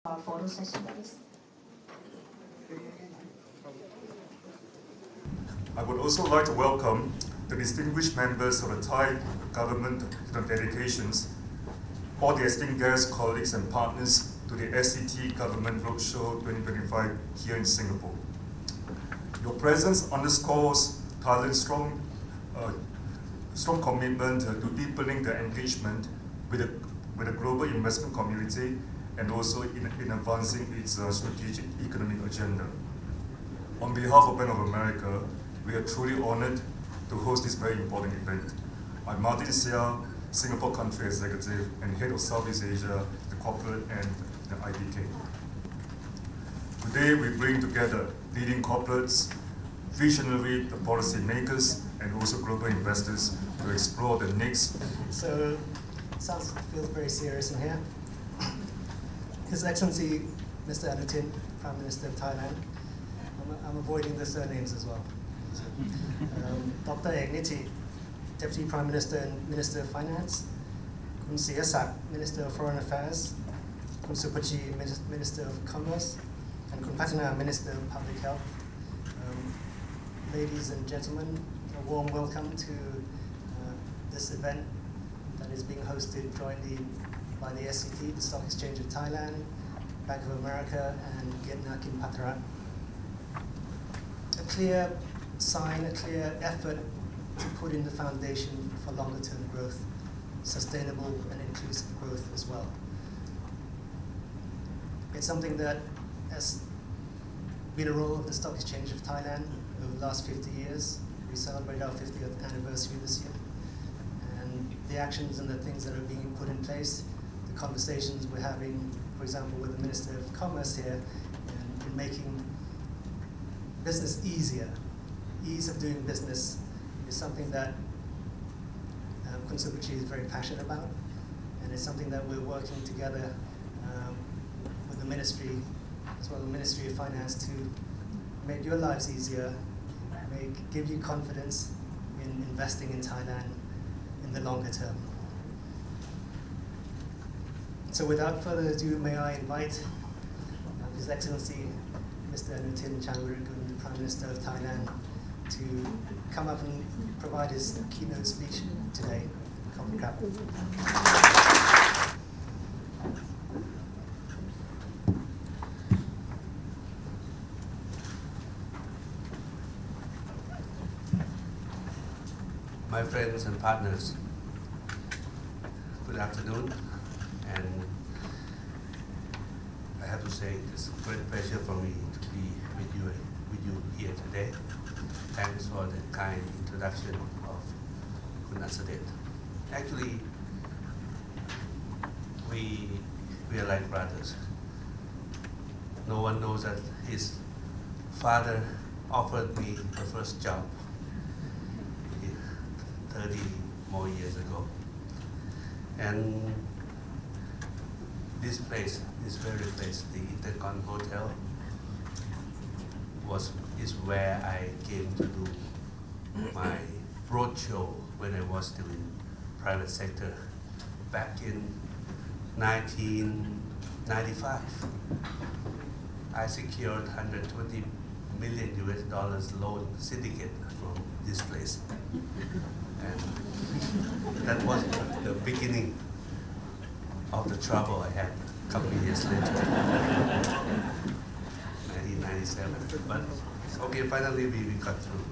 Our photo session, please. I would also like to welcome the distinguished members of the Thai government delegations, all the esteemed guests, colleagues and partners to the SET Government Roadshow 2025 here in Singapore. Your presence underscores Thailand's strong commitment to deepening the engagement with the global investment community and also in advancing its strategic economic agenda. On behalf of Bank of America, we are truly honored to host this very important event. I'm Martin Sia, Singapore Country Executive and Head of Southeast Asia, the Corporate and the IBK. Today, we bring together leading corporates, visionary policy makers, and also global investors to explore the next. So, feels very serious in here. His Excellency, Mr. Anutin, Prime Minister of Thailand. I'm avoiding the surnames as well. Dr. Ekniti, Deputy Prime Minister and Minister of Finance. Kun Siyasak, Minister of Foreign Affairs. Kun Supachi, Minister of Commerce. And Kun Patana, Minister of Public Health. Ladies and gentlemen, a warm welcome to this event that is being hosted jointly by the SET, the Stock Exchange of Thailand, Bank of America, and Gitnak in Patara. A clear sign, a clear effort to put in the foundation for longer-term growth, sustainable and inclusive growth as well. It's something that has been a role of the Stock Exchange of Thailand over the last 50 years. We celebrate our 50th anniversary this year. And the actions and the things that are being put in place, the conversations we're having, for example, with the Minister of Commerce here, in making business easier. Ease of doing business is something that Kun Supachi is very passionate about, and it's something that we're working together with the Ministry, as well as the Ministry of Finance, to make your lives easier, give you confidence in investing in Thailand in the longer term. So without further ado, may I invite His Excellency Mr. Anutin Charnvirakul, the Prime Minister of Thailand, to come up and provide his keynote speech today. My friends and partners, good afternoon, and I have to say it's a great pleasure for me to be with you here today. Thanks for the kind introduction of Kun Asadet. Actually, we are like brothers. No one knows that his father offered me the first job 30 more years ago. And this very place, the InterContinental Hotel, is where I came to do my roadshow when I was still in private sector back in 1995. I secured $120 million loan syndicate from this place. And that was the beginning of the trouble I had a couple of years later, 1997. But okay, finally we got through.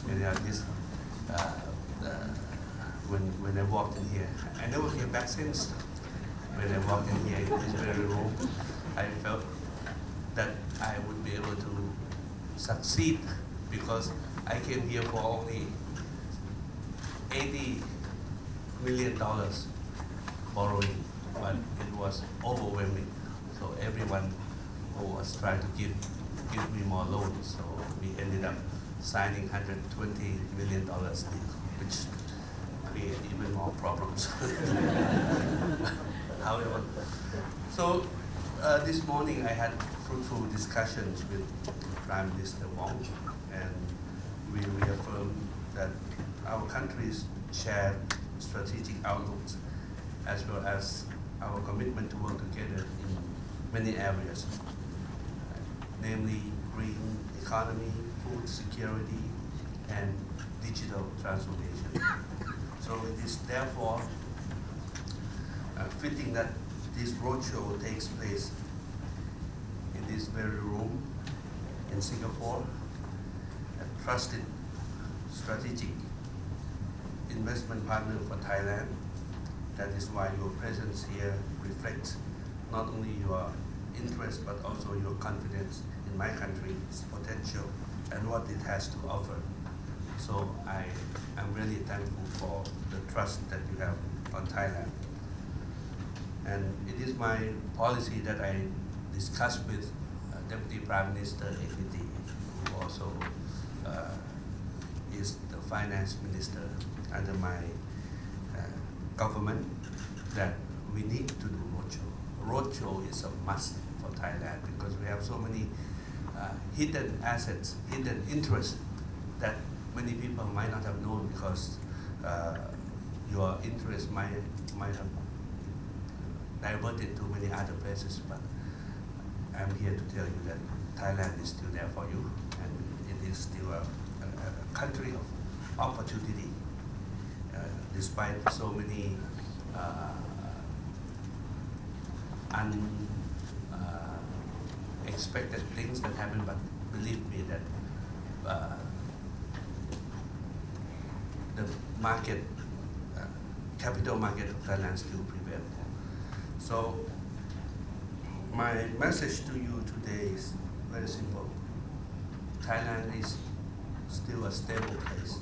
And this, when I walked in here, I never came back since. When I walked in here in this very room, I felt that I would be able to succeed because I came here for only $80 million borrowing, but it was overwhelming. So everyone who was trying to give me more loans, so we ended up signing $120 million deal, which created even more problems. However, so this morning I had fruitful discussions with Prime Minister Wong, and we reaffirmed that our countries share strategic outlooks as well as our commitment to work together in many areas, namely green economy, food security, and digital transformation. So it is therefore fitting that this roadshow takes place in this very room in Singapore, a trusted strategic investment partner for Thailand. That is why your presence here reflects not only your interest but also your confidence in my country's potential and what it has to offer. So I am really thankful for the trust that you have on Thailand. And it is my policy that I discussed with Deputy Prime Minister Ekiti, who also is the Finance Minister under my government, that we need to do roadshow. Roadshow is a must for Thailand because we have so many hidden assets, hidden interests that many people might not have known because your interest might have diverted to many other places. But I'm here to tell you that Thailand is still there for you, and it is still a country of opportunity, despite so many unexpected things that happen. But believe me that the market, capital market of Thailand still prevails. So my message to you today is very simple. Thailand is still a stable place,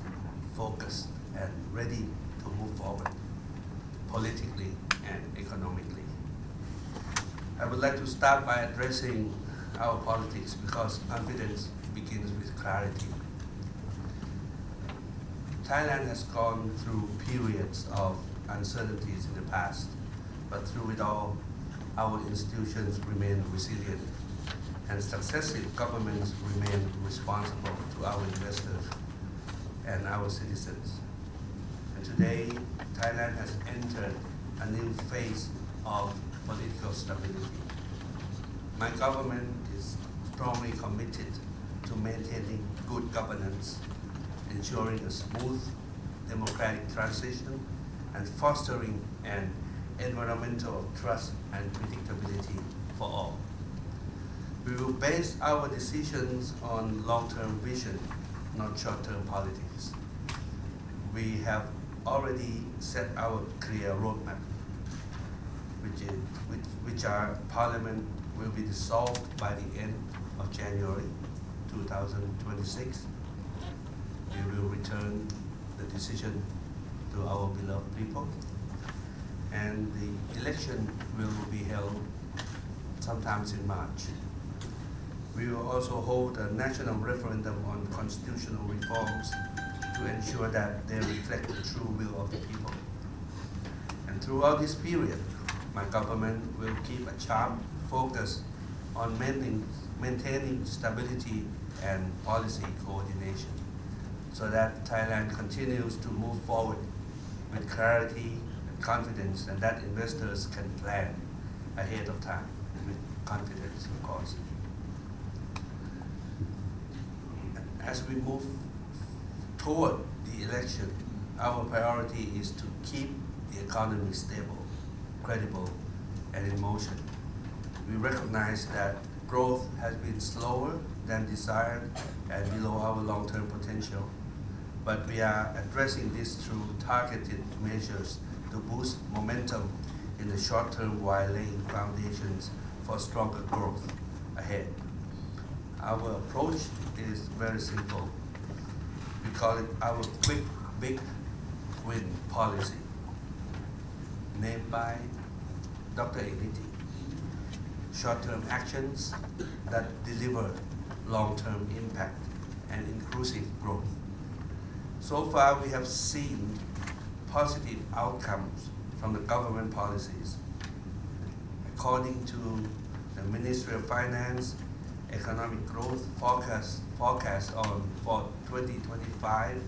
focused and ready to move forward politically and economically. I would like to start by addressing our politics because confidence begins with clarity. Thailand has gone through periods of uncertainties in the past, but through it all, our institutions remain resilient and successive governments remain responsible to our investors and our citizens. And today, Thailand has entered a new phase of political stability. My government is strongly committed to maintaining good governance, ensuring a smooth democratic transition, and fostering an environment of trust and predictability for all. We will base our decisions on long-term vision, not short-term politics. We have already set our clear roadmap, which our parliament will be dissolved by the end of January 2026. We will return the decision to our beloved people, and the election will be held sometimes in March. We will also hold a national referendum on constitutional reforms to ensure that they reflect the true will of the people. And throughout this period, my government will keep a sharp focus on maintaining stability and policy coordination so that Thailand continues to move forward with clarity and confidence, and that investors can plan ahead of time with confidence, of course. As we move toward the election, our priority is to keep the economy stable, credible, and in motion. We recognize that growth has been slower than desired and below our long-term potential, but we are addressing this through targeted measures to boost momentum in the short term while laying foundations for stronger growth ahead. Our approach is very simple. We call it our quick, big win policy, named by Dr. Ekiti. Short-term actions that deliver long-term impact and inclusive growth. So far, we have seen positive outcomes from the government policies. According to the Ministry of Finance, economic growth forecast for 2025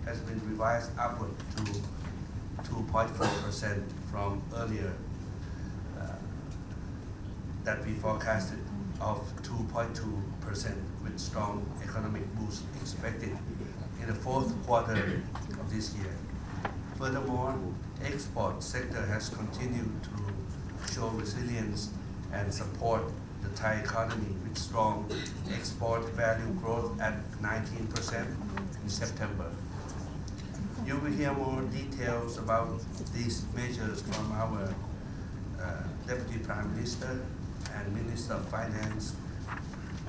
has been revised upward to 2.4% from earlier that we forecasted of 2.2% with strong economic boost expected in the fourth quarter of this year. Furthermore, export sector has continued to show resilience and support the Thai economy with strong export value growth at 19% in September. You will hear more details about these measures from our Deputy Prime Minister and Minister of Finance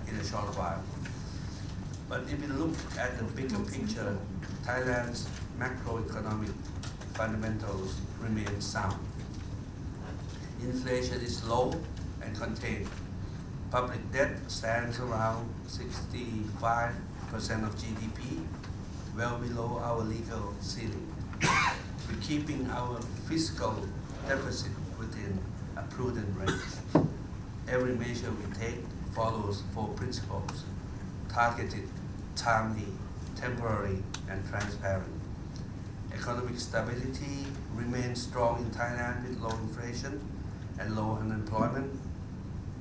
in a short while. But if you look at the bigger picture, Thailand's macroeconomic fundamentals remain sound. Inflation is low and contained. Public debt stands around 65% of GDP, well below our legal ceiling. We're keeping our fiscal deficit within a prudent range. Every measure we take follows four principles: targeted, timely, temporary, and transparent. Economic stability remains strong in Thailand with low inflation and low unemployment.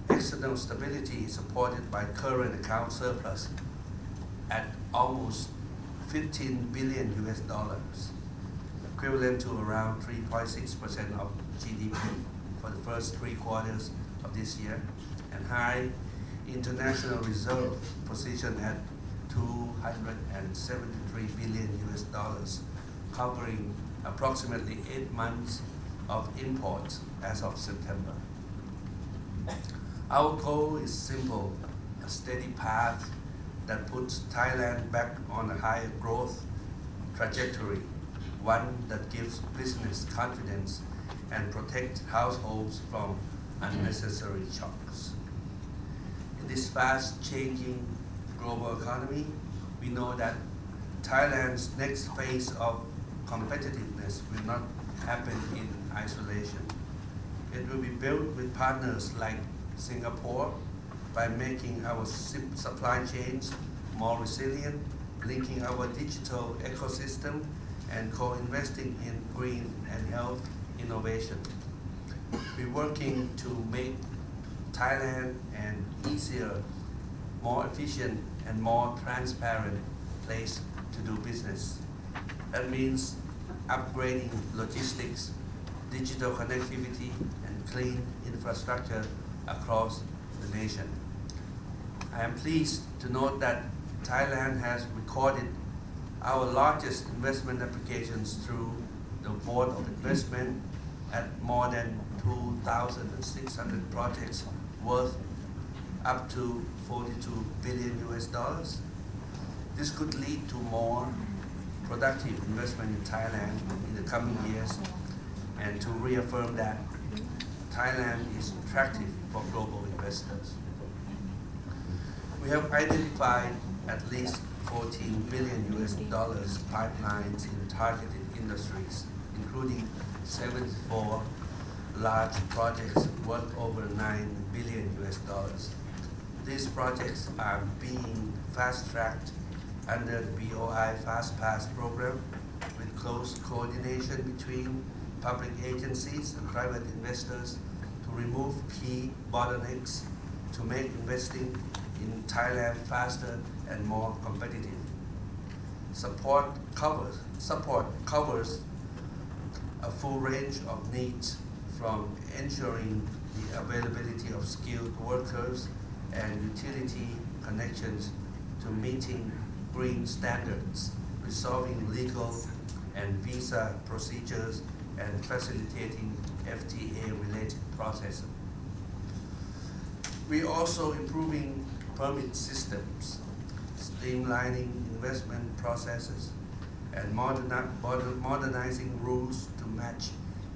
External stability is supported by current account surplus at almost $15 billion, equivalent to around 3.6% of GDP for the first 3 quarters of this year, and high international reserve position at $273 billion, covering approximately 8 months of imports as of September. Our goal is simple: a steady path that puts Thailand back on a higher growth trajectory, one that gives business confidence and protects households from unnecessary shocks. In this fast-changing global economy, we know that Thailand's next phase of competitiveness will not happen in isolation. It will be built with partners like Singapore by making our supply chains more resilient, linking our digital ecosystem, and co-investing in green and health innovation. We're working to make Thailand an easier, more efficient, and more transparent place to do business. That means upgrading logistics, digital connectivity, and clean infrastructure across the nation. I am pleased to note that Thailand has recorded our largest investment applications through the Board of Investment at more than 2,600 projects worth up to $42 billion. This could lead to more productive investment in Thailand in the coming years, and to reaffirm that Thailand is attractive for global investors. We have identified at least $14 billion pipelines in targeted industries, including 74 large projects worth over $9 billion. These projects are being fast-tracked under the BOI Fast Pass program with close coordination between public agencies and private investors to remove key bottlenecks to make investing in Thailand faster and more competitive. Support covers a full range of needs, from ensuring the availability of skilled workers and utility connections to meeting green standards, resolving legal and visa procedures, and facilitating FTA-related processes. We are also improving permit systems, streamlining investment processes, and modernizing rules to match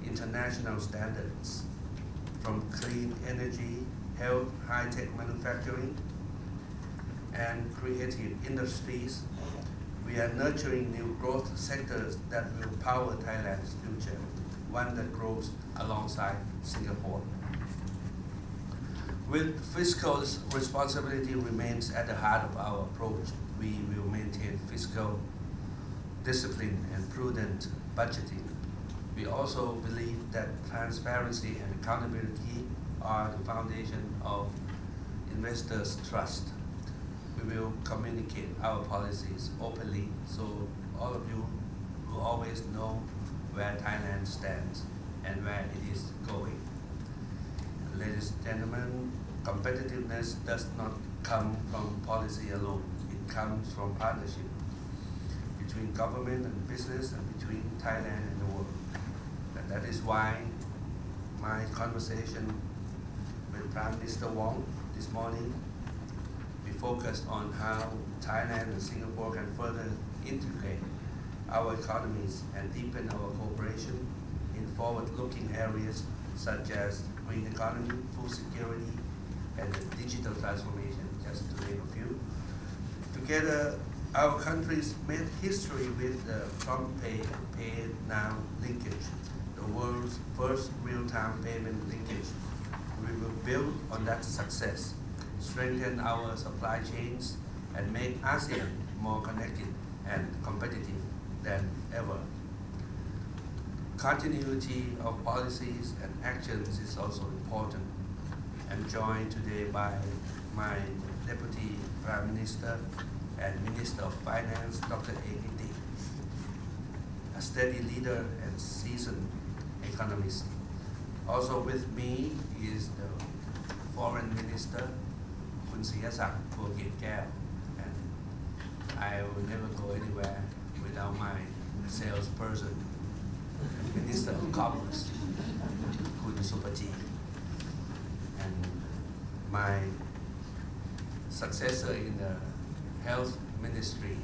international standards. From clean energy, health, high-tech manufacturing, and creative industries, we are nurturing new growth sectors that will power Thailand's future, one that grows alongside Singapore. With fiscal responsibility remains at the heart of our approach, we will maintain fiscal discipline and prudent budgeting. We also believe that transparency and accountability are the foundation of investors' trust. We will communicate our policies openly so all of you will always know where Thailand stands and where it is going. Ladies and gentlemen, competitiveness does not come from policy alone. It comes from partnership between government and business and between Thailand and the world. And that is why my conversation with Prime Minister Wong this morning, we focused on how Thailand and Singapore can further integrate our economies and deepen our cooperation in forward-looking areas such as green economy, food security, and the digital transformation, just to name a few. Together, our countries made history with the prompt pay now linkage, the world's first real-time payment linkage. We will build on that success, strengthen our supply chains, and make ASEAN more connected and competitive than ever. Continuity of policies and actions is also important. I'm joined today by my Deputy Prime Minister and Minister of Finance, Dr. Ekiti, a steady leader and seasoned economist. Also with me is the Foreign Minister, Kun Siyasak Purkit-Kaew, and I will never go anywhere without my salesperson, Minister of Commerce, Kun Supati, and my successor in the Health Ministry,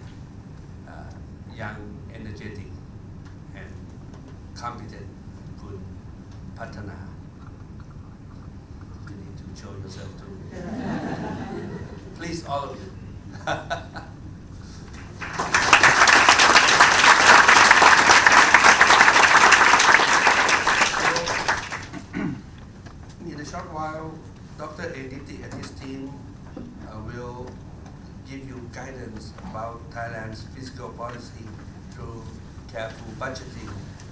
young, energetic, and competent, Kun Patana. You need to show yourself too. Please, all of you. In a short while, Dr. Ekiti and his team will give you guidance about Thailand's fiscal policy through careful budgeting,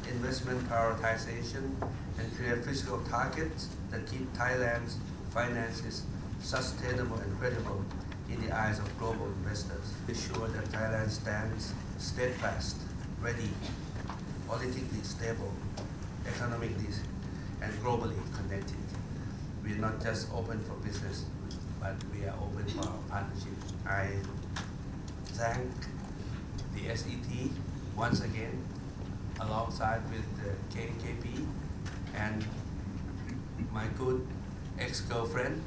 investment prioritization, and clear fiscal targets that keep Thailand's finances sustainable and credible in the eyes of global investors. Ensure that Thailand stands steadfast, ready, politically stable, economically and globally connected. We are not just open for business, but we are open for our partnership. I thank the SET once again, alongside with the KKP and my good ex-girlfriend.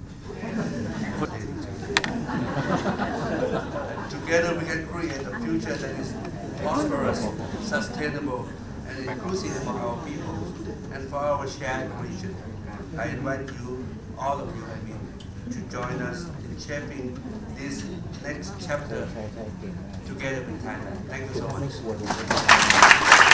Together we can create a future that is prosperous, sustainable, and inclusive for our people and for our shared region. I invite you, all of you, to join us in shaping this next chapter together with Thailand. Thank you so much.